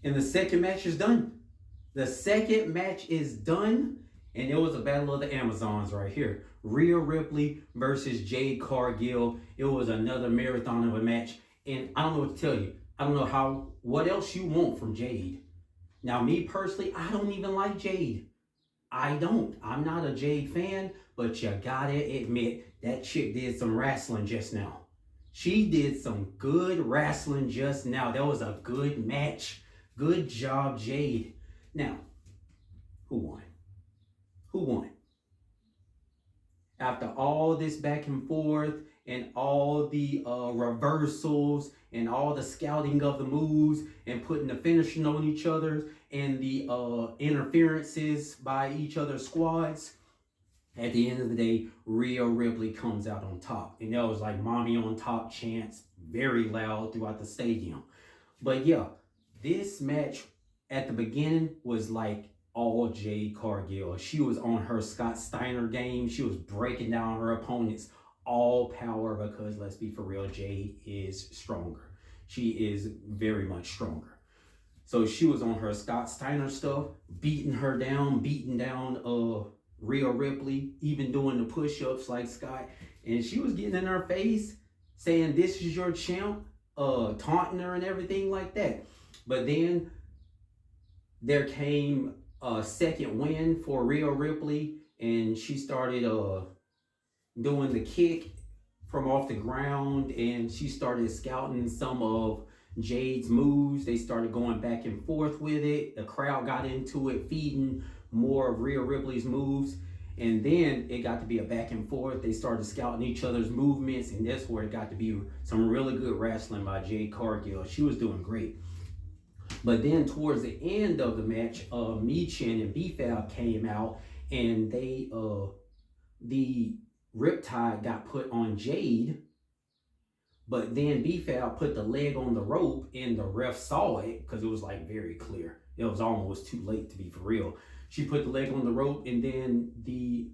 And the second match is done. The second match is done. And it was a battle of the Amazons right here. Rhea Ripley versus Jade Cargill. It was another marathon of a match. And I don't know what to tell you. I don't know what else you want from Jade. Now, me personally, I don't even like Jade. I don't. I'm not a Jade fan, but you gotta admit that chick did some wrestling just now. She did some good wrestling just now. That was a good match. Good job, Jade. Now, who won? Who won? After all this back and forth and all the reversals and all the scouting of the moves and putting the finishing on each other and the interferences by each other's squads, at the end of the day, Rhea Ripley comes out on top. And that was like mommy on top chants, very loud throughout the stadium. But yeah, this match at the beginning was like all Jade Cargill. She was on her Scott Steiner game. She was breaking down her opponents all power because let's be for real, Jade is stronger. She is very much stronger. So she was on her Scott Steiner stuff, beating her down, beating down Rhea Ripley, even doing the push-ups like Scott. And she was getting in her face, saying, "This is your champ," taunting her and everything like that. But then there came a second win for Rhea Ripley, and she started doing the kick from off the ground, and she started scouting some of Jade's moves. They started going back and forth with it. The crowd got into it, feeding more of Rhea Ripley's moves. And then it got to be a back and forth. They started scouting each other's movements, and that's where it got to be some really good wrestling by Jade Cargill. She was doing great. But then towards the end of the match, Michin and B-Fab came out, and the Riptide got put on Jade, but then B-Fab put the leg on the rope, and the ref saw it because it was like very clear. It was almost too late to be for real. She put the leg on the rope, and then the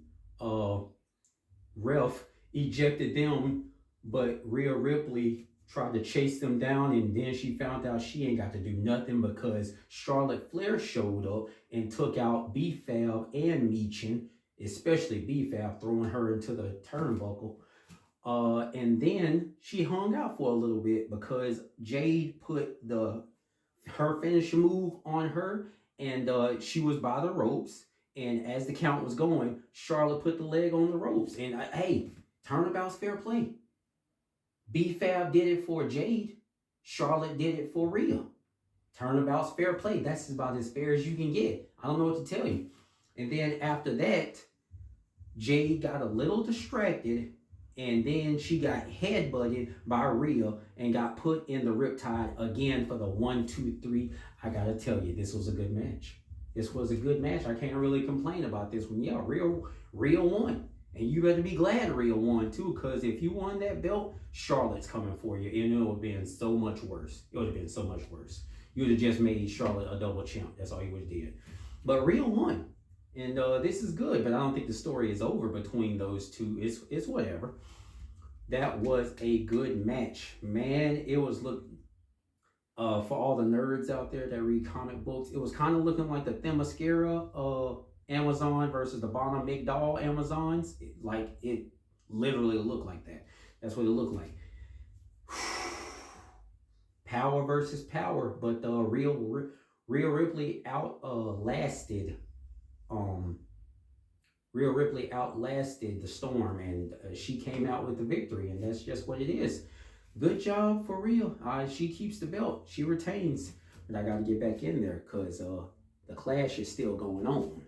ref ejected them, but Rhea Ripley tried to chase them down, and then she found out she ain't got to do nothing because Charlotte Flair showed up and took out B-Fab and Michin, especially B-Fab, throwing her into the turnbuckle. And then she hung out for a little bit because Jade put her finishing move on her, and she was by the ropes. And as the count was going, Charlotte put the leg on the ropes. And hey, turnabout's fair play. B-Fab did it for Jade. Charlotte did it for Rhea. Turnabout's fair play. That's about as fair as you can get. I don't know what to tell you. And then after that, Jade got a little distracted, and then she got headbutted by Rhea and got put in the Riptide again for the 1, 2, 3. I gotta tell you, this was a good match. This was a good match. I can't really complain about this one. Yeah, Rhea won. And you better be glad Rhea won too, because if you won that belt, Charlotte's coming for you, and it would have been so much worse. It would have been so much worse. You would have just made Charlotte a double champ. That's all you would have did. But Rhea won. And this is good, but I don't think the story is over between those two. It's whatever. That was a good match. Man, it was for all the nerds out there that read comic books, it was kind of looking like the Themyscira Amazon versus the Bonham McDowell Amazons. It literally looked like that. That's what it looked like. Power versus power, but Rhea Ripley outlasted the Storm, and she came out with the victory, and that's just what it is. Good job for Rhea. She keeps the belt. She retains. But I got to get back in there because the clash is still going on.